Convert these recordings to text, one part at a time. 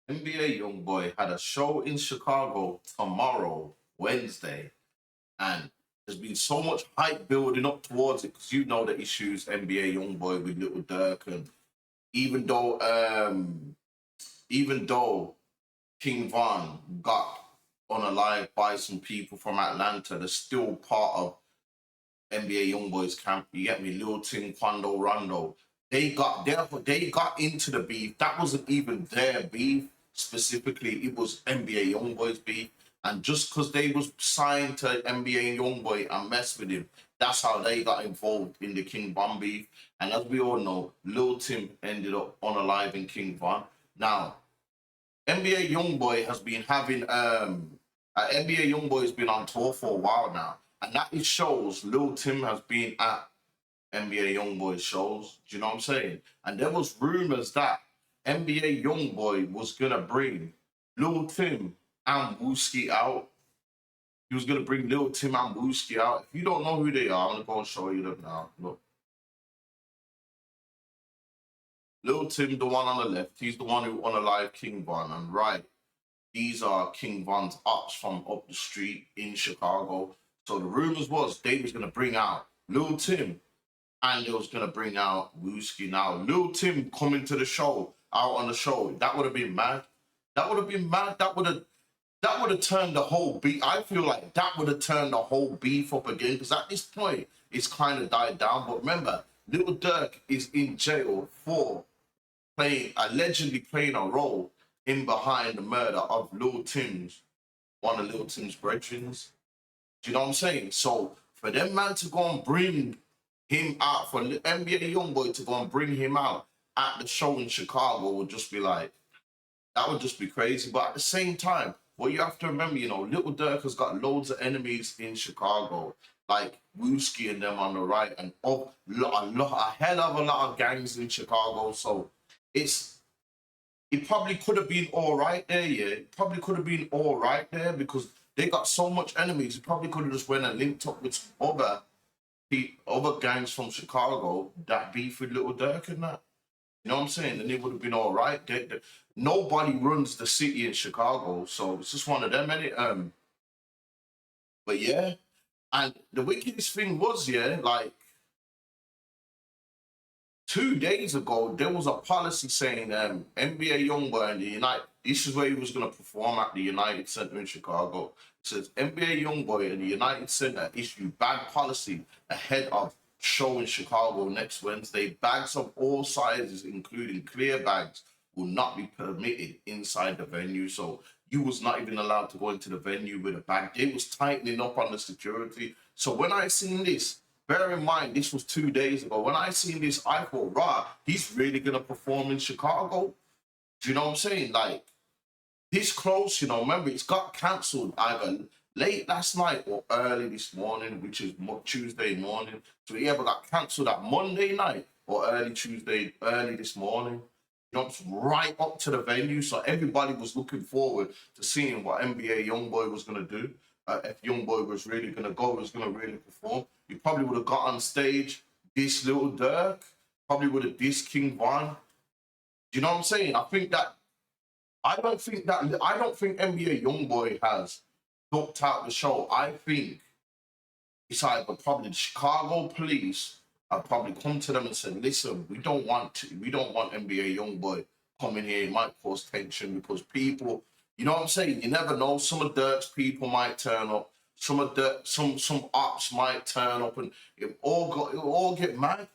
NBA Youngboy had a show in Chicago tomorrow, Wednesday, and there's been so much hype building up towards it because you know the issues NBA Youngboy with Little Dirk, and even though even though King Von got unalived by some people from Atlanta, they're still part of NBA Youngboys camp. You get me? Lil Tim, Quando, Rondo. They got into the beef. That wasn't even their beef specifically. It was NBA Youngboys beef. And just because they was signed to NBA Youngboy and messed with him, that's how they got involved in the King Von beef. And as we all know, Lil Tim ended up unaliving King Von. Now, NBA Youngboy has been having NBA Youngboy has been on tour for a while now, and that it shows Lil Tim has been at NBA Youngboy shows. Do you know what I'm saying? And there was rumors that NBA Youngboy was gonna bring Lil Tim and Wooski out. He was gonna bring Lil Tim and Wooski out. If you don't know who they are, I'm gonna go and show you them now. Look, Lil Tim, the one on the left, he's the one who on a live King Von, and right. These are King Von's ops from up the street in Chicago. So the rumors was they was gonna bring out Lil Tim and they was gonna bring out Wooski. Now Lil Tim coming to the show, out on the show, that would have been mad. That would have been mad. That would have turned the whole beef. I feel like that would have turned the whole beef up again because at this point it's kind of died down. But remember, Little Dirk is in jail for allegedly playing a role in behind the murder of Lil Tim's, one of Lil Tim's brethren. Do you know what I'm saying? So for them man to go and bring him out, for NBA Youngboy to go and bring him out at the show in Chicago would just be like, that would just be crazy. But at the same time, what you have to remember, Little Dirk has got loads of enemies in Chicago, like Wooski and them on the right, and a hell of a lot of gangs in Chicago. So it's it probably could have been all right there, yeah. It probably could have been all right there because they got so much enemies. It probably could have just went and linked up with other gangs from Chicago that beef with Little Dirk and that. You know what I'm saying? And it would have been all right. Nobody runs the city in Chicago, so it's just one of them, innit? But yeah, and the wickedest thing was, yeah, like 2 days ago, there was a policy saying NBA Youngboy and the United. This is where he was going to perform at the United Center in Chicago. It says NBA Youngboy and the United Center issue bag policy ahead of show in Chicago next Wednesday. Bags of all sizes, including clear bags, will not be permitted inside the venue. So you was not even allowed to go into the venue with a bag. They was tightening up on the security. So when I seen this, bear in mind, this was 2 days ago. When I seen this, I thought, rah, he's really going to perform in Chicago. Do you know what I'm saying? Like, this close, remember, it's got cancelled either late last night or early this morning, which is Tuesday morning. So it either got cancelled at Monday night or early this morning. It's right up to the venue. So everybody was looking forward to seeing what NBA Youngboy was going to do. If Youngboy was really going to go, was going to really perform. He probably would have got on stage, this Little Dirk, probably would have dissed King Von. Do you know what I'm saying? I don't think NBA Youngboy has booked out the show. I think it's either probably the Chicago police have probably come to them and said, listen, we don't want NBA Youngboy coming here. It might cause tension because people, you know what I'm saying? You never know. Some of Dirk's people might turn up. Some ops might turn up, and it all get mad.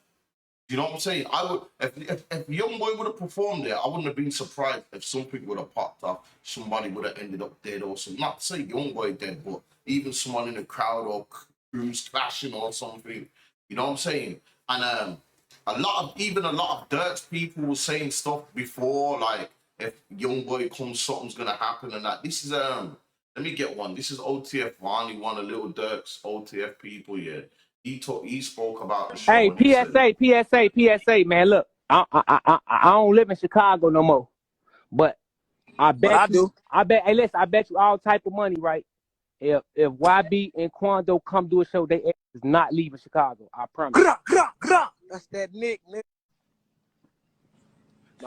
You know what I'm saying? I would if Youngboy would have performed there, I wouldn't have been surprised if something would have popped up. Somebody would have ended up dead or something. Not to say Youngboy dead, but even someone in the crowd or crews clashing or something. You know what I'm saying? And a lot of Dirt's people were saying stuff before, like if Youngboy comes, something's gonna happen and that. This is let me get one. This is OTF Vonnie, one of Little Dirk's OTF people. Yeah, he spoke about the show Hey, and he said, PSA, man. Look, I don't live in Chicago no more, but I bet you, hey, listen, I bet you all type of money, right? If YB and Quando come do a show, they is not leaving Chicago. I promise. That's that Nick.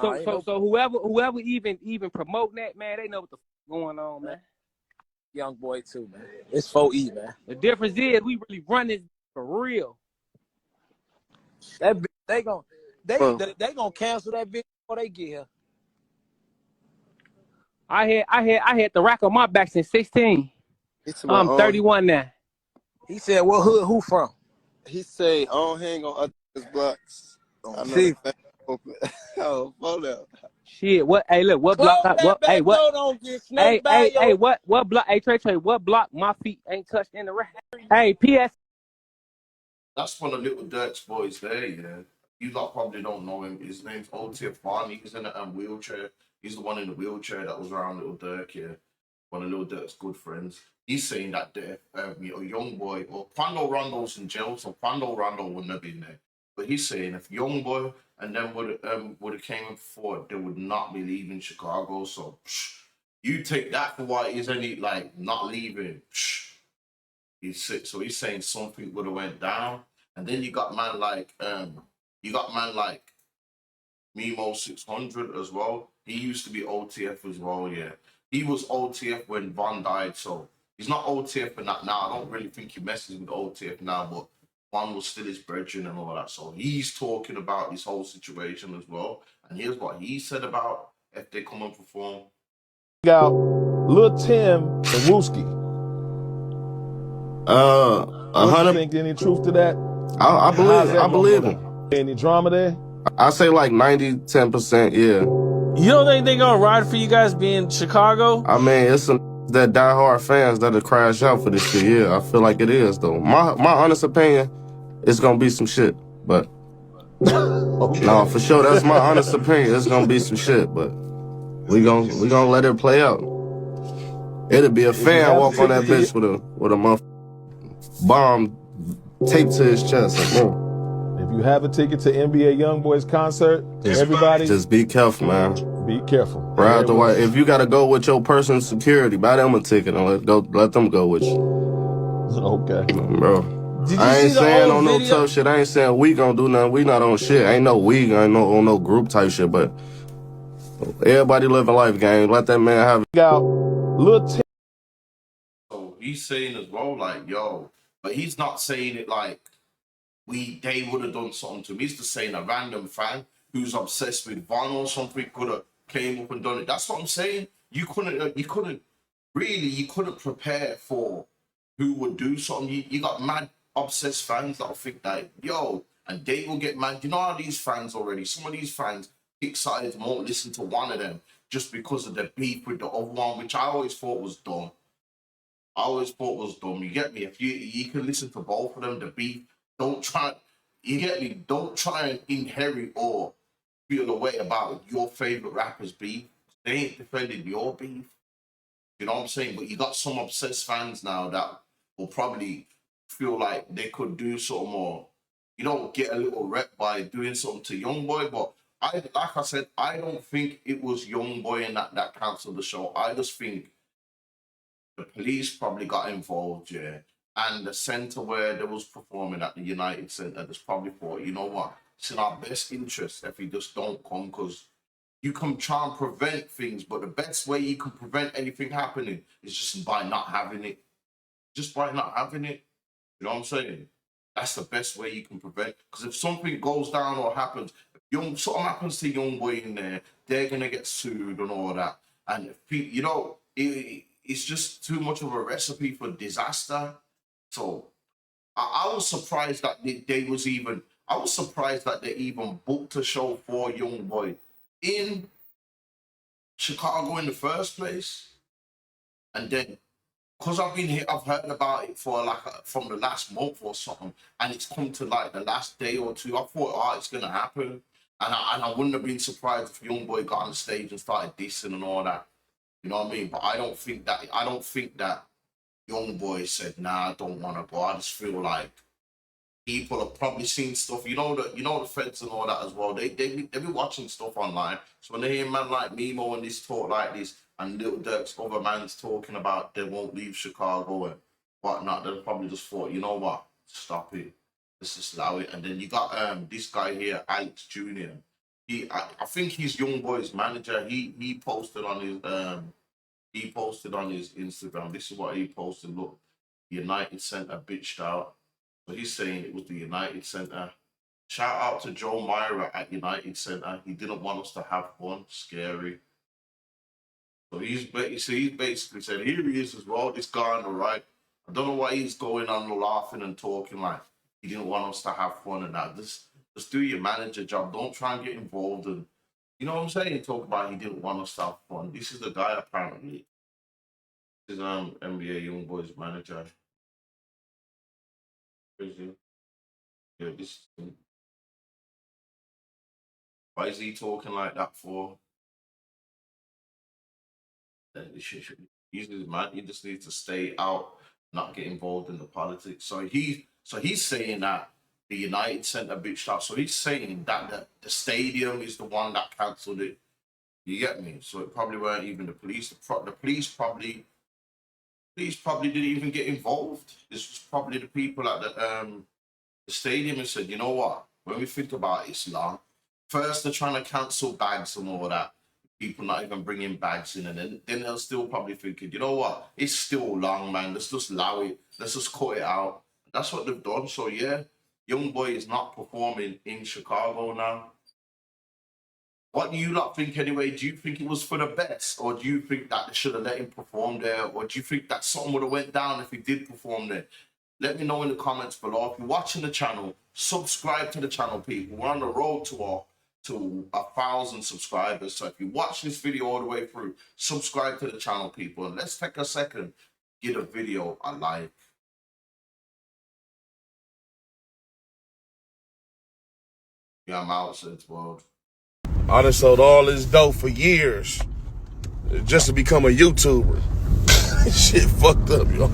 So whoever even promoting that, man, they know what the going on, man. Youngboy too, man. It's 4E, man. The difference is we really run this for real. That they gonna cancel that bitch before they get here. I had the rack on my back since 16. I'm 31 now. He said, "What hood? Who from?" He say, "I don't hang on other blocks." I know See. Oh, hold up. Shit, what? Hey, look, what block? What? Hey, what? Don't get snaked by Hey, what block? Hey, Trey, what block? My feet ain't touched in the rack. Hey, P.S. That's one of Little Dirk's boys there, yeah. You lot probably don't know him. His name's OTF Barney. He's in a wheelchair. He's the one in the wheelchair that was around Little Dirk, yeah. One of Little Dirk's good friends. He's saying that Youngboy or Quando Rondo's in jail, so Quando Rondo wouldn't have been there. But he's saying if Youngboy and them would have came forward, they would not be leaving Chicago. So you take that for what isn't it like not leaving? He's saying something would have went down, and then you got man like Mimo 600 as well. He used to be OTF as well, yeah. He was OTF when Von died, so he's not OTF in that now. I don't really think he messes with OTF now, but Von was still his brethren and all that. So he's talking about this whole situation as well. And here's what he said about if they come and perform. Out Lil Tim and Wooski. 100. Think any truth to that? I believe him. Any drama there? I say like 90-10%, yeah. You don't think they gonna ride for you guys being Chicago? I mean, it's some that diehard fans that'll crash out for this shit, yeah. I feel like it is, though. My honest opinion, it's gonna be some shit, but... Okay. No, for sure, that's my honest opinion. It's gonna be some shit, but we gonna let it play out. It'll be a fan walk on that bitch with a bomb taped to his chest. Like, if you have a ticket to NBA Youngboy's concert, everybody just be careful, man. Be careful. Ride the white. If you gotta go with your personal security, buy them a ticket and let them go with you. Okay, bro. I ain't saying on no tough shit. I ain't saying we gonna do nothing. We not on shit. Ain't no we. Ain't no on no group type shit. But everybody living life, gang. Let that man have it. Out Lil Tim. So he's saying as well, like, yo, but he's not saying it like they would have done something to him. He's just saying a random fan who's obsessed with Von or something could have came up and done it. That's what I'm saying. You couldn't prepare for who would do something. You got mad obsessed fans that'll think that, yo, and they will get mad. You know how these fans already, some of these fans pick sides and won't listen to one of them just because of their beef with the other one, which I always thought was dumb. You get me? If you can listen to both of them, the beef, don't try and inherit or feel a way about your favorite rapper's beef. They ain't defending your beef. You know what I'm saying? But you got some obsessed fans now that will probably feel like they could do something more, get a little rep by doing something to Youngboy. But like I said, I don't think it was Youngboy and that canceled the show. I just think the police probably got involved, yeah. And the center where they was performing at the United Center just probably thought, you know what, it's in our best interest if we just don't come, because you can try and prevent things, but the best way you can prevent anything happening is just by not having it. Just by not having it. You know what I'm saying? That's the best way you can prevent. Because if something goes down or happens, if something happens to Youngboy in there, they're gonna get sued and all that. And if people, it's just too much of a recipe for disaster. So I was surprised that I was surprised that they even booked a show for Youngboy in Chicago in the first place. And then, because I've been here, I've heard about it for from the last month or something, and it's come to like the last day or two. I thought, it's gonna happen, and I wouldn't have been surprised if Youngboy got on the stage and started dissing and all that. You know what I mean? But I don't think that Youngboy said, nah, I don't want to go. I just feel like people have probably seen stuff. The feds and all that as well. They be watching stuff online. So when they hear man like Mimo and this talk like this, and Little Dirk's other man's talking about they won't leave Chicago and whatnot, they'll probably just thought, you know what, stop it. Let's just allow it. And then you got this guy here, Alex Jr. I think he's Youngboy's manager. He posted on his Instagram. This is what he posted. Look, United Center bitched out. So he's saying it was the United Center. Shout out to Joe Myra at United Center. He didn't want us to have fun. Scary. So he's basically said, here he is as well, this guy on the right. I don't know why he's going on laughing and talking like he didn't want us to have fun and that. Just do your manager job. Don't try and get involved and you know what I'm saying? Talk about he didn't want us to have fun. This is the guy apparently. This is NBA Youngboy's manager. Crazy. Yeah, why is he talking like that for? He's man. He just needs to stay out, not get involved in the politics. So he's saying that the United Center bitched out. So he's saying that the stadium is the one that cancelled it. You get me? So it probably weren't even the police. The police probably didn't even get involved. This was probably the people at the stadium and said, you know what? When we think about Islam, first they're trying to cancel bags and all that. People not even bringing bags in, and then they'll still probably thinking, you know what? It's still long, man. Let's just allow it. Let's just cut it out. That's what they've done. So yeah, Youngboy is not performing in Chicago now. What do you lot think anyway? Do you think it was for the best, or do you think that they should have let him perform there, or do you think that something would have went down if he did perform there? Let me know in the comments below. If you're watching the channel, subscribe to the channel, people. We're on the road to 1,000 subscribers. So if you watch this video all the way through, subscribe to the channel, people. And let's take a second, give a video a like. Yeah, I'm out, Saints World. I done sold all this dope for years just to become a YouTuber. Shit fucked up, y'all.